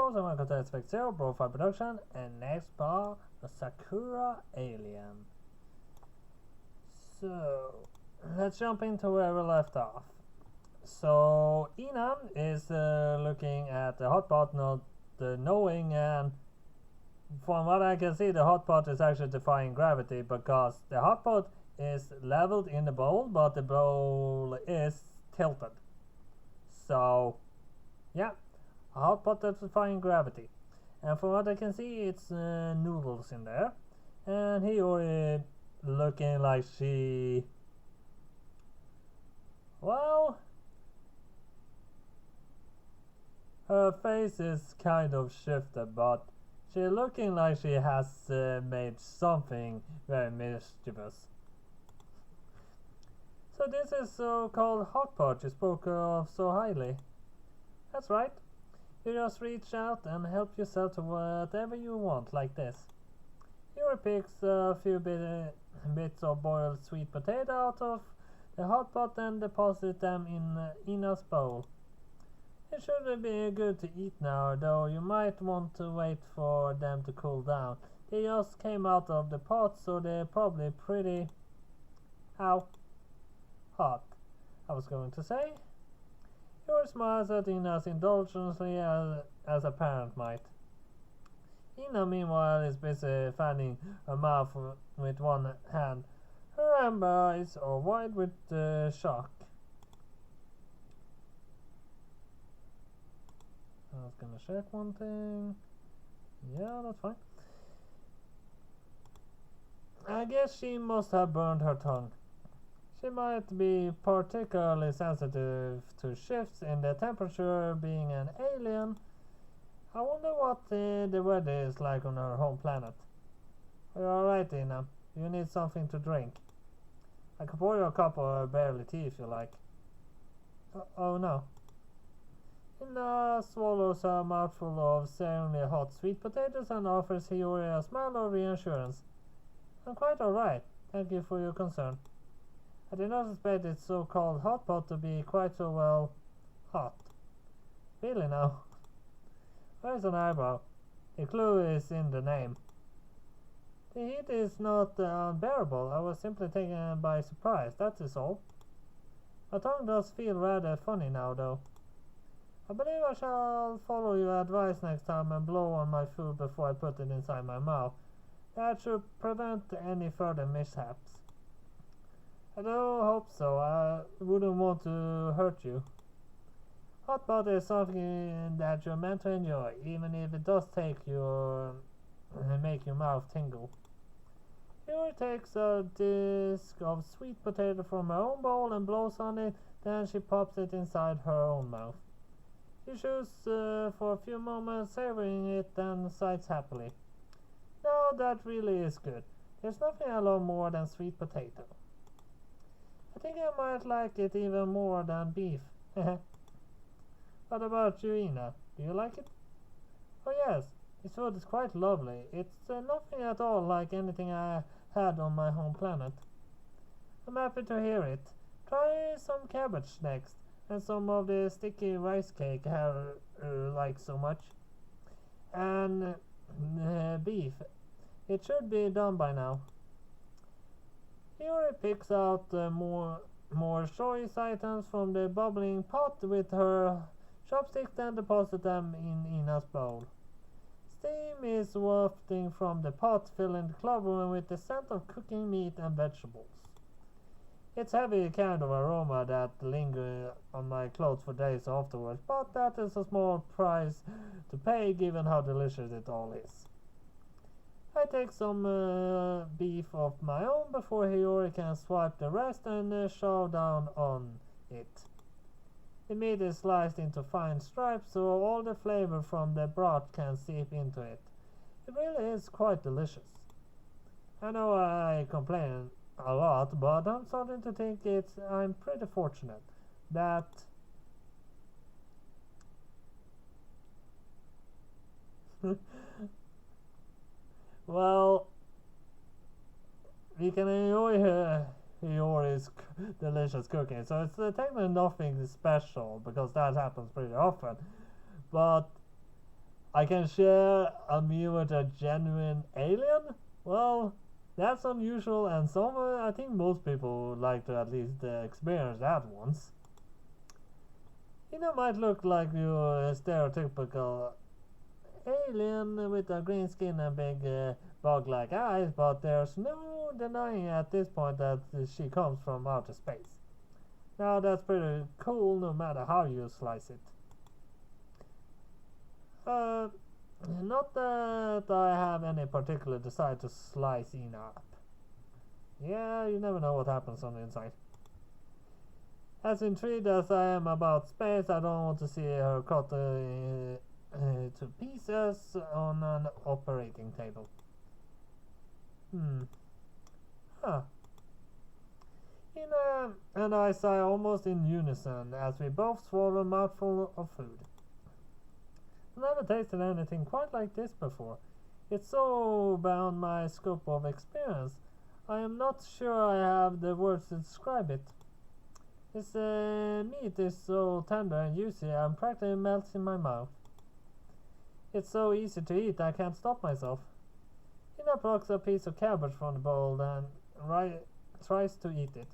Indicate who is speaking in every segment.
Speaker 1: Bros, and welcome to Aspect Zero, Profile Production, and next bar, the Sakura Alien. So, let's jump into where we left off. So, Ina is looking at the hotpot, not knowing, and from what I can see, the hotpot is actually defying gravity because the hotpot is leveled in the bowl, but the bowl is tilted. So, yeah. A hot pot that's defying gravity. And from what I can see, it's noodles in there. And Hiyori looking like she... Well... Her face is kind of shifted, but she's looking like she has made something very mischievous. So this is so-called hot pot you spoke of so highly. That's right. You just reach out and help yourself to whatever you want, like this. Hiyori picks a few bits of boiled sweet potato out of the hot pot and deposits them in Ina's bowl. It should be good to eat now, though you might want to wait for them to cool down. They just came out of the pot, so they're probably pretty... hot, I was going to say. Hiyori smiles at Ina as indulgently as a parent might. Ina, meanwhile, is busy fanning her mouth with one hand. Her amber eyes are wide with shock. I was gonna check one thing. Yeah, that's fine. I guess she must have burned her tongue. She might be particularly sensitive to shifts in the temperature, being an alien. I wonder what the weather is like on her home planet. You're alright, Ina. You need something to drink. I can pour you a cup of barley tea if you like. Oh no. Ina swallows a mouthful of searingly hot sweet potatoes and offers Hiyori a smile of reassurance. I'm quite alright. Thank you for your concern. I did not expect its so-called hot pot to be quite so well hot. Really now? Where's an eyebrow? The clue is in the name. The heat is not unbearable. I was simply taken by surprise, that is all. My tongue does feel rather funny now, though. I believe I shall follow your advice next time and blow on my food before I put it inside my mouth. That should prevent any further mishaps. I do hope so. I wouldn't want to hurt you. Hot pot is something that you're meant to enjoy, even if it does make your mouth tingle. Hiyori takes a disc of sweet potato from her own bowl and blows on it, then she pops it inside her own mouth. She chews for a few moments, savoring it, then sighs happily. Now that really is good. There's nothing I love more than sweet potato. I think I might like it even more than beef. What about you, Ina? Do you like it? Oh yes, this food is quite lovely. It's nothing at all like anything I had on my home planet. I'm happy to hear it. Try some cabbage next, and some of the sticky rice cake I like so much. And beef. It should be done by now. Hiyori picks out more choice items from the bubbling pot with her chopsticks and deposits them in Ina's bowl. Steam is wafting from the pot, filling the clubroom with the scent of cooking meat and vegetables. It's heavy kind of aroma that lingers on my clothes for days afterwards, but that is a small price to pay given how delicious it all is. I take some beef of my own before Hiyori can swipe the rest and chow down on it. The meat is sliced into fine stripes so all the flavor from the broth can seep into it. It really is quite delicious. I know I complain a lot, but I'm starting to think I'm pretty fortunate that well, we can enjoy Hiyori's delicious cooking. So it's technically nothing special because that happens pretty often. But I can share a meal with a genuine alien? Well, that's unusual and somewhere I think most people would like to at least experience that once. Might look like your stereotypical alien with a green skin and big bug-like eyes, but there's no denying at this point that she comes from outer space. Now that's pretty cool no matter how you slice it. Uh, Not that I have any particular desire to slice Ina up. Yeah, you never know what happens on the inside. As intrigued as I am about space, I don't want to see her cut to pieces on an operating table. Huh. Ina and I sigh almost in unison as we both swallow a mouthful of food. I've never tasted anything quite like this before. It's so beyond my scope of experience. I am not sure I have the words to describe it. This meat is so tender and juicy, and practically melts in my mouth. It's so easy to eat, I can't stop myself. Ina plucks a piece of cabbage from the bowl and tries to eat it.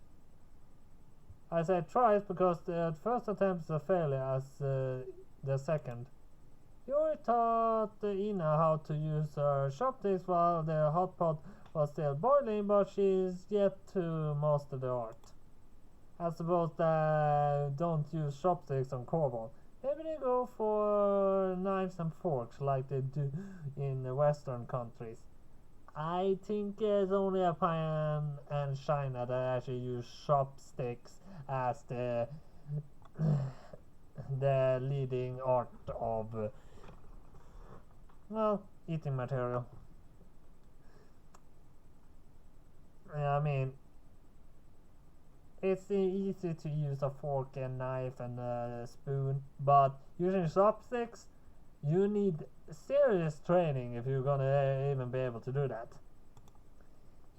Speaker 1: I say tries because the first attempt is a failure as the second. Yuri taught Ina how to use her chopsticks while the hot pot was still boiling, but she's yet to master the art. I suppose they don't use chopsticks on korval. Maybe they go for knives and forks like they do in the Western countries. I think it's only Japan and China that actually use chopsticks as the the leading art of eating material. I mean, it's easy to use a fork and knife and a spoon, but using chopsticks, you need serious training if you're gonna even be able to do that.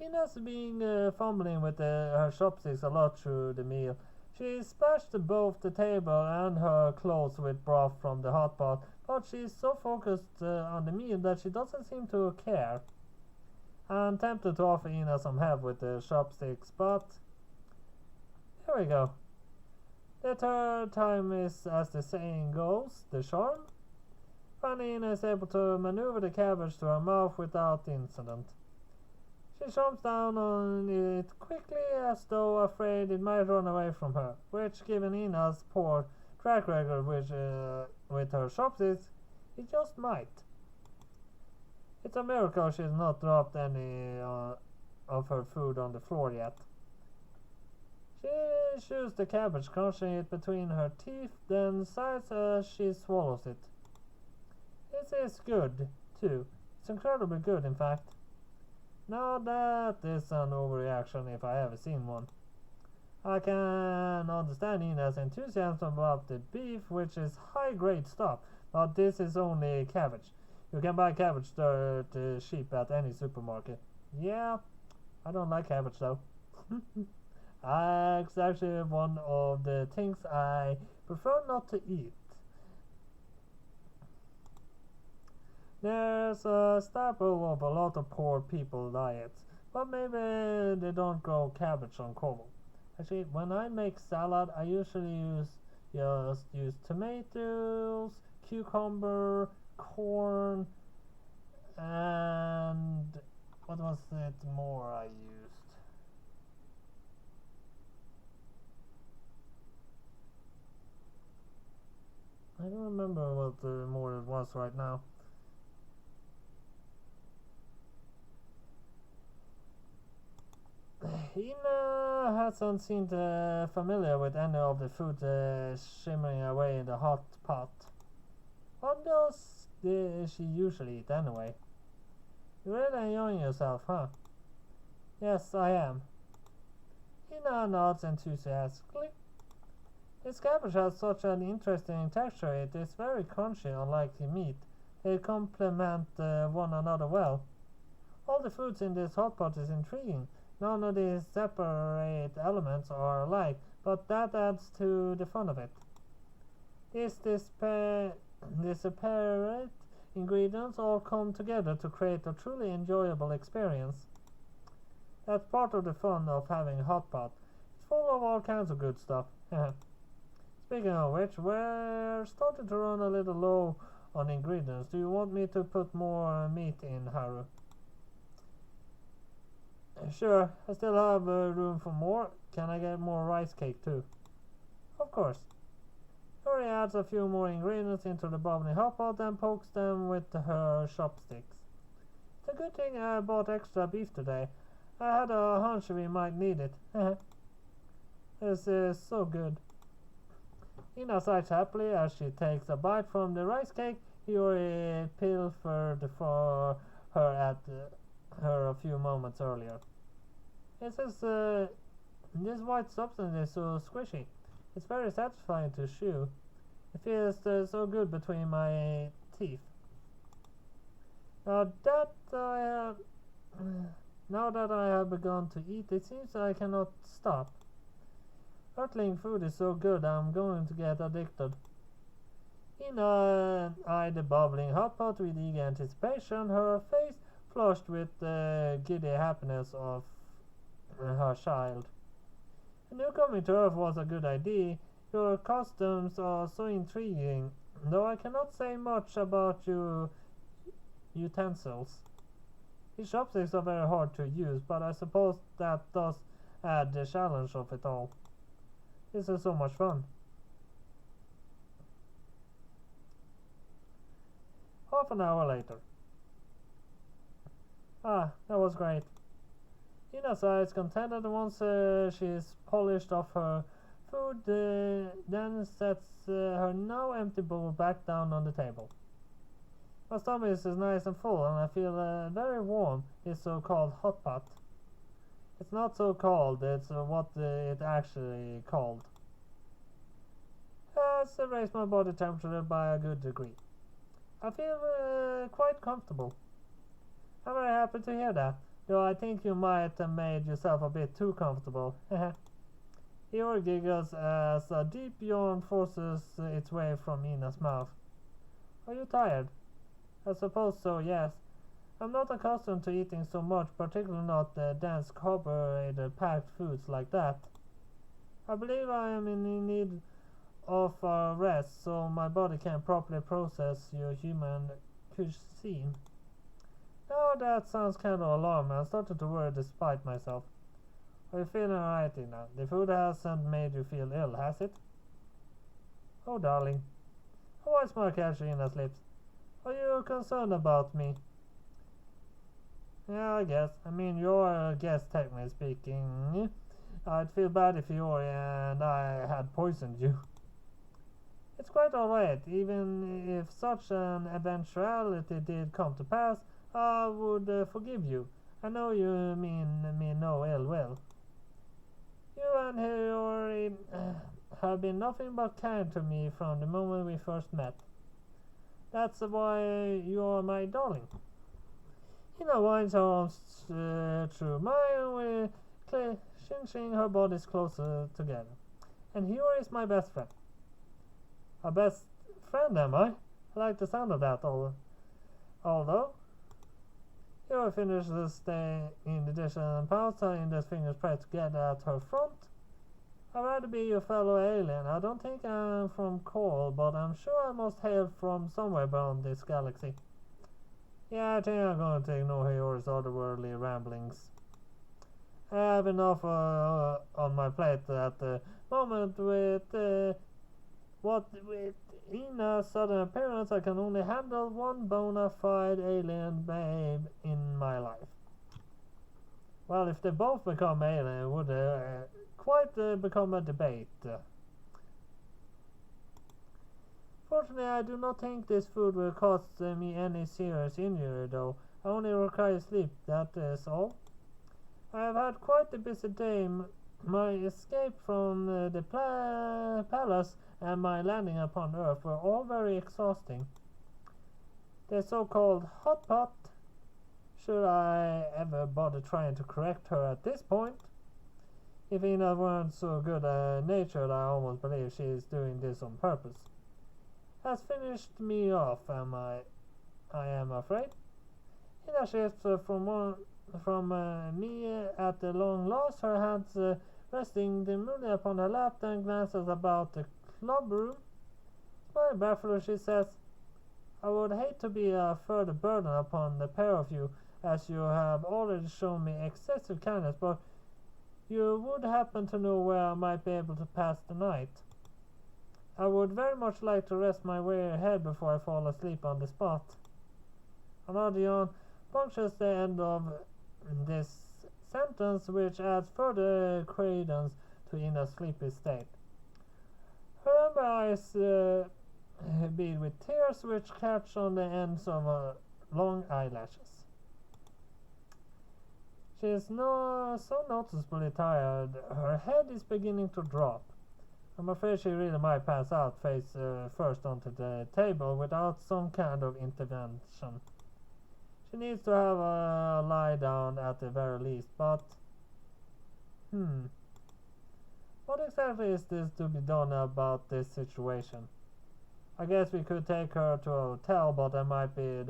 Speaker 1: Ina's been fumbling with her chopsticks a lot through the meal. She splashed both the table and her clothes with broth from the hot pot, but she's so focused on the meal that she doesn't seem to care. I'm tempted to offer Ina some help with the chopsticks, but here we go. The third time is, as the saying goes, the charm. Finally, Ina is able to maneuver the cabbage to her mouth without incident. She jumps down on it quickly as though afraid it might run away from her, which, given Ina's poor track record with her chopsticks, it just might. It's a miracle she's not dropped any of her food on the floor yet. She chews the cabbage, crunching it between her teeth, then sighs as she swallows it. This is good, too. It's incredibly good, in fact. Now that is an overreaction if I ever seen one. I can understand Ina's enthusiasm about the beef, which is high-grade stuff, but this is only cabbage. You can buy cabbage dirt cheap at any supermarket. Yeah, I don't like cabbage though. It's actually one of the things I prefer not to eat. There's a staple of a lot of poor people diets, but maybe they don't grow cabbage on Cornwall. Actually, when I make salad, I usually just use tomatoes, cucumber, corn, and what was it more I used? I don't remember what more it was right now. Ina hasn't seemed familiar with any of the food shimmering away in the hot pot. What does she usually eat anyway? You're really enjoying yourself, huh? Yes, I am. Ina nods enthusiastically. This cabbage has such an interesting texture. It is very crunchy, unlike the meat. They complement one another well. All the foods in this hot pot is intriguing. None of these separate elements are alike, but that adds to the fun of it. This disparate ingredients all come together to create a truly enjoyable experience. That's part of the fun of having a hot pot. It's full of all kinds of good stuff. Speaking of which, we're starting to run a little low on ingredients. Do you want me to put more meat in, Haru? Sure, I still have room for more. Can I get more rice cake too? Of course. Yuri adds a few more ingredients into the bubbling hot pot and pokes them with her chopsticks. It's a good thing I bought extra beef today. I had a hunch we might need it. This is so good. Ina sighs happily as she takes a bite from the rice cake Yuri pilfered for her at her a few moments earlier. This white substance is so squishy. It's very satisfying to chew. It feels so good between my teeth. Now that I have begun to eat, it seems I cannot stop. Earthling food is so good, I'm going to get addicted. Ina eyed the bubbling hot pot with eager anticipation, her face flushed with the giddy happiness of her child. I knew coming to Earth was a good idea. Your costumes are so intriguing, though I cannot say much about your utensils. These chopsticks are very hard to use, but I suppose that does add the challenge of it all. This is so much fun. Half an hour later. Ah, that was great. Ina sighs contented once she's polished off her food, then sets her now empty bowl back down on the table. My stomach is nice and full, and I feel very warm. It's so-called hot pot. It's not so cold, it's what it actually called. Has raised my body temperature by a good degree. I feel quite comfortable. I'm very happy to hear that, though I think you might have made yourself a bit too comfortable. Eeyore giggles as a deep yawn forces its way from Ina's mouth. Are you tired? I suppose so, yes. I'm not accustomed to eating so much, particularly not dense carbohydrate packed foods like that. I believe I am in need of a rest so my body can properly process your human cuisine. Now that sounds kind of alarming. I started to worry despite myself. Are you feeling alright, Ina? The food hasn't made you feel ill, has it? Oh, darling. A white smile catches Ina's lips. Are you concerned about me? Yeah, I guess. I mean, you're a guest, technically speaking. I'd feel bad if you and I had poisoned you. It's quite alright. Even if such an eventuality did come to pass, I would forgive you. I know you mean me no ill will. You and Hiyori have been nothing but kind to me from the moment we first met. That's why you're my darling. Ina winds her arms through mine, clinching her bodies closer together. And Hiyori is my best friend. A best friend, am I? I like the sound of that, although. Hiyori finishes staying in the dish and pouts, her index fingers pressed together at her front. I'd rather be your fellow alien. I don't think I'm from Coral, but I'm sure I must hail from somewhere beyond this galaxy. Yeah, I think I'm going to ignore Hiyori's otherworldly ramblings. I have enough on my plate at the moment with Ina's sudden appearance. I can only handle one bona fide alien babe in my life. Well, if they both become alien, it would quite become a debate. Fortunately, I do not think this food will cause me any serious injury, though. I only require sleep, that is all. I have had quite a busy day. My escape from the palace and my landing upon Earth were all very exhausting. The so-called hot pot. Should I ever bother trying to correct her at this point? If Ina weren't so good-natured, I almost believe she is doing this on purpose. Has finished me off, am I? I am afraid. Ina shifts from me at the long last, her hands resting demurely upon her lap, then glances about the club room. Smiling baffled, she says, I would hate to be a further burden upon the pair of you, as you have already shown me excessive kindness, but you would happen to know where I might be able to pass the night. I would very much like to rest my weary head before I fall asleep on the spot. Another yawn punctures the end of this sentence, which adds further credence to Ina's sleepy state. Her amber eyes bead with tears which catch on the ends of her long eyelashes. She is so noticeably tired, her head is beginning to drop. I'm afraid she really might pass out face first onto the table without some kind of intervention. She needs to have a lie down at the very least, but what exactly is this to be done about this situation? I guess we could take her to a hotel, but that might be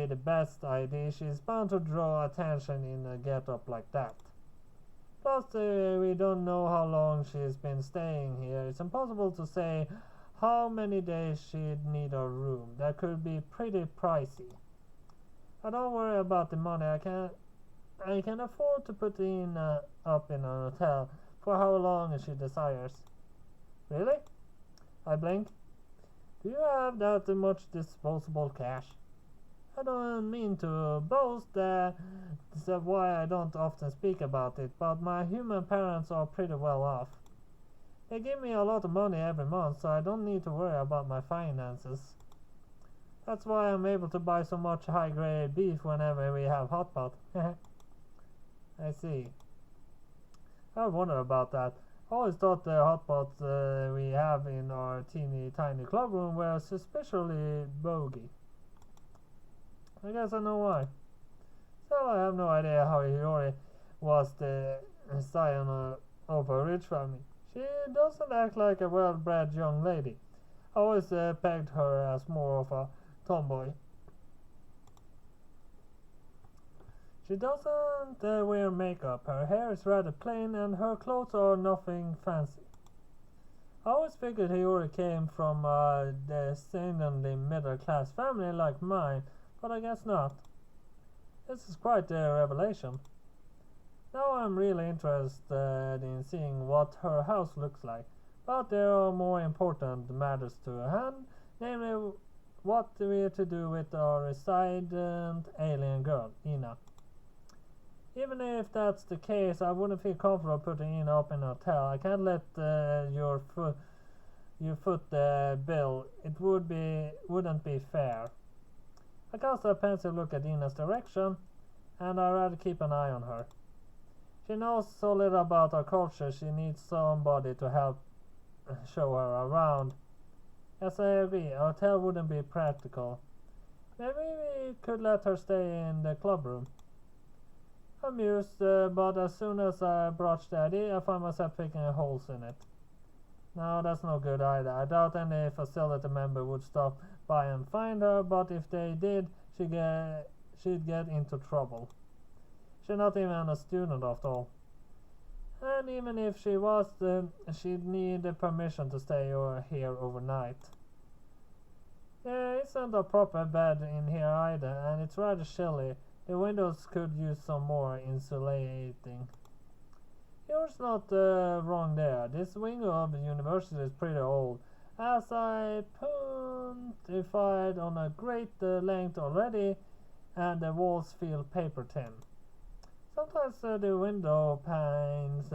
Speaker 1: the best idea. She's bound to draw attention in a get-up like that. Plus, we don't know how long she's been staying here. It's impossible to say how many days she'd need a room. That could be pretty pricey. I don't worry about the money. I can afford to put in up in a hotel for how long she desires. Really? I blink. Do you have that much disposable cash? I don't mean to boast, that's why I don't often speak about it, but my human parents are pretty well off. They give me a lot of money every month, so I don't need to worry about my finances. That's why I'm able to buy so much high-grade beef whenever we have hot pot. I see. I wonder about that. I always thought the hot pots we have in our teeny tiny club room were suspiciously bogey. I guess I know why. Still, I have no idea how Hiyori was the scion of a rich family. She doesn't act like a well-bred young lady. I always pegged her as more of a tomboy. She doesn't wear makeup. Her hair is rather plain and her clothes are nothing fancy. I always figured Hiyori came from a descendantly middle-class family like mine, but I guess not. This is quite a revelation. Now I'm really interested in seeing what her house looks like, but there are more important matters to hand, namely what we're to do with our resident alien girl, Ina. Even if that's the case, I wouldn't feel comfortable putting Ina up in a hotel. I can't let you foot the bill. It wouldn't be fair. I cast a pensive look at Ina's direction, and I'd rather keep an eye on her. She knows so little about our culture, she needs somebody to help show her around. Yes, I agree, a hotel wouldn't be practical. Maybe we could let her stay in the club room. Amused, but as soon as I broached the idea, I found myself picking holes in it. No, that's no good either. I doubt any facility member would stop by and find her, but if they did, she'd get into trouble. She's not even a student after all. And even if she was, she'd need permission to stay here overnight. There isn't a proper bed in here either, and it's rather chilly. The windows could use some more insulating. You're not wrong there. This wing of the university is pretty old, as I pontified on a great length already, and the walls feel paper thin. Sometimes the window panes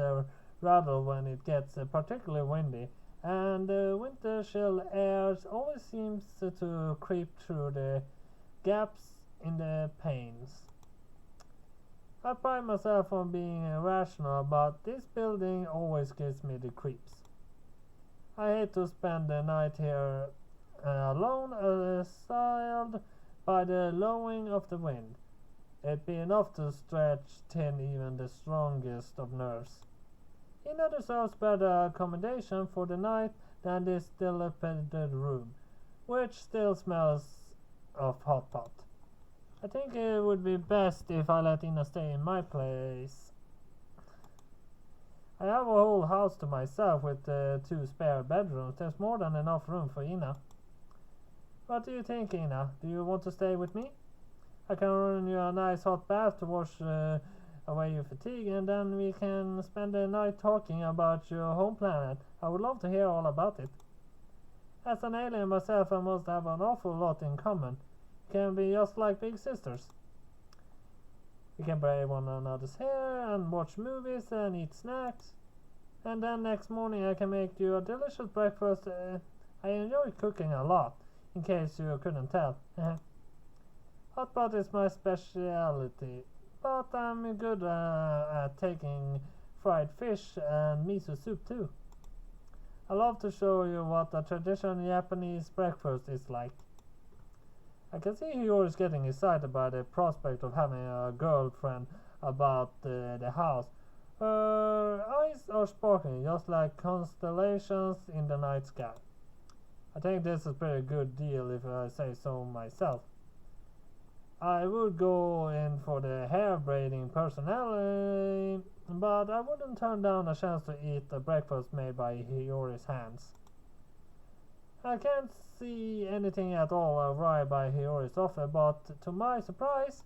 Speaker 1: rattle when it gets particularly windy, and the winter chill air always seems to creep through the gaps in the panes. I pride myself on being rational, but this building always gives me the creeps. I hate to spend the night here alone, assailed by the lowing of the wind. It'd be enough to stretch thin even the strongest of nerves. Ina deserves better accommodation for the night than this dilapidated room, which still smells of hot pot. I think it would be best if I let Ina stay in my place. I have a whole house to myself with 2 spare bedrooms. There's more than enough room for Ina. What do you think, Ina? Do you want to stay with me? I can run you a nice hot bath to wash away your fatigue, and then we can spend the night talking about your home planet. I would love to hear all about it. As an alien myself, I must have an awful lot in common. We can be just like big sisters. We can braid one another's hair and watch movies and eat snacks. And then next morning I can make you a delicious breakfast. I enjoy cooking a lot, in case you couldn't tell. Hot pot is my specialty, but I'm good at taking fried fish and miso soup too. I love to show you what a traditional Japanese breakfast is like. I can see Hiyori is getting excited by the prospect of having a girlfriend about the house. Her eyes are sparkling just like constellations in the night sky. I think this is a pretty good deal if I say so myself. I would go in for the hair braiding personality, but I wouldn't turn down a chance to eat a breakfast made by Hiyori's hands. I can't see anything at all awry by Hiyori's offer, but to my surprise,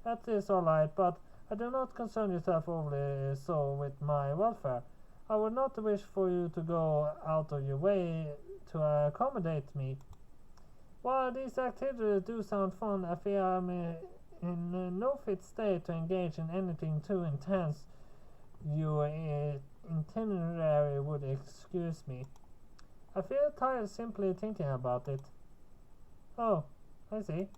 Speaker 1: that is alright, but I do not concern yourself overly so with my welfare. I would not wish for you to go out of your way to accommodate me. While these activities do sound fun, I fear I'm in no fit state to engage in anything too intense. Your itinerary would excuse me. I feel tired simply thinking about it. Oh, I see.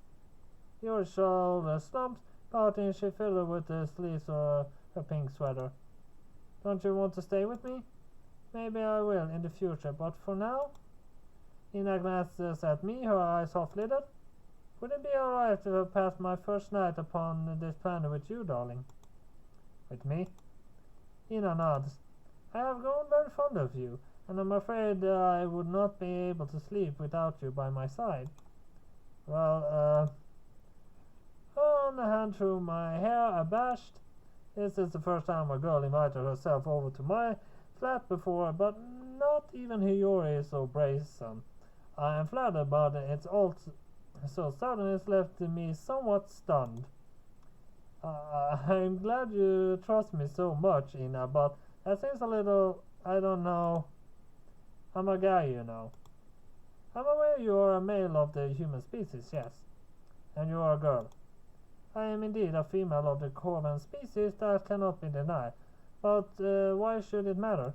Speaker 1: Your shoulder slumps, parting she filled with the sleeves of her pink sweater. Don't you want to stay with me? Maybe I will in the future, but for now? Ina glances at me, her eyes half-lidded. Would it be alright to have passed my first night upon this planet with you, darling? With me? Ina nods. I have grown very fond of you, and I'm afraid I would not be able to sleep without you by my side. Well, on a hand through my hair, abashed. This is the first time a girl invited herself over to my flat before, but not even Hiyori is so brazen. I am flattered, but it's all so sudden it's left me somewhat stunned. I'm glad you trust me so much, Ina, but that seems a little, I don't know. I'm a guy, you know. I'm aware you are a male of the human species, yes. And you are a girl. I am indeed a female of the Corvan species, that cannot be denied. But why should it matter?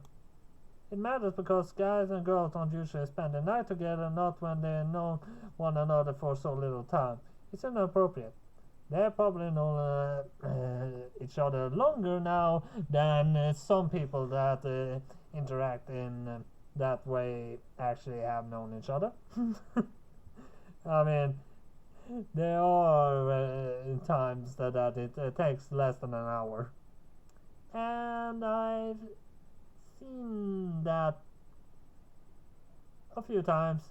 Speaker 1: It matters because guys and girls don't usually spend the night together, not when they know one another for so little time. It's inappropriate. They probably know each other longer now than some people that interact in that way actually have known each other. I mean, there are times that it takes less than an hour. And I've seen that a few times.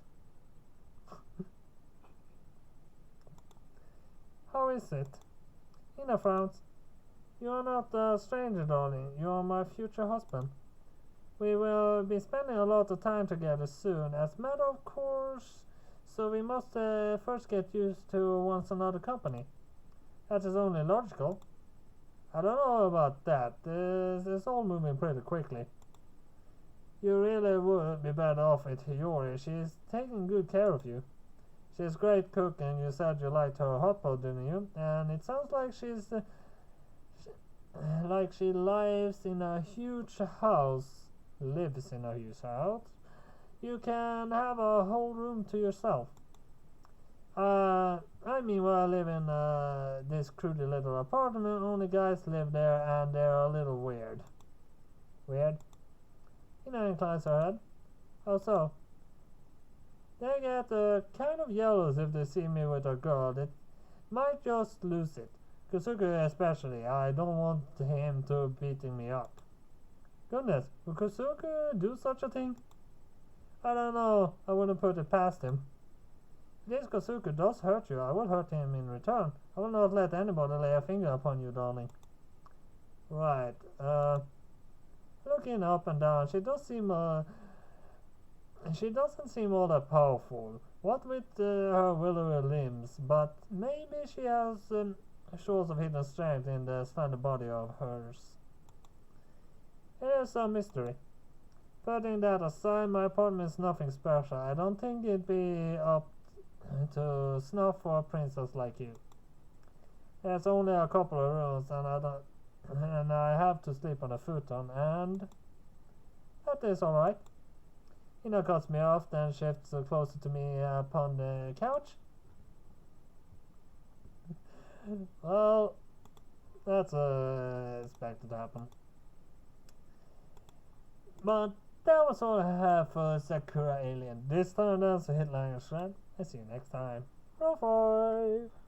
Speaker 1: How is it? Ina frowns. You are not a stranger, darling. You are my future husband. We will be spending a lot of time together soon, as a matter of course, so we must first get used to one another's company. That is only logical. I don't know about that. This is all moving pretty quickly. You really would be better off with Hiyori. She is taking good care of you. She is a great cook, and you said you liked her hot pot, didn't you? And it sounds like like she lives in a huge house. Lives in a huge house. You can have a whole room to yourself. I mean, I live in this crude little apartment. Only guys live there, and they're a little weird. Weird? Ina inclines her head. How so? They get kind of jealous if they see me with a girl. They might just lose it. Kusuke especially. I don't want him to beating me up. Goodness, would Kusuke do such a thing? I don't know. I wouldn't put it past him. this Kazuku does hurt you, I will hurt him in return. I will not let anybody lay a finger upon you, darling. Right, looking up and down, she doesn't seem all that powerful. What with her willowy limbs, but maybe she has shows of hidden strength in the slender body of hers. It is a mystery. Putting that aside, my apartment is nothing special. I don't think it'd be up to snuff for a princess like you. There's only a couple of rooms, and I have to sleep on a futon, and that is all right. Ina cuts me off, then shifts closer to me upon the couch. Well, that's expected to happen. But that was all I have for Sakura Alien. This time that's a headline shred. I see you next time. Roll 5.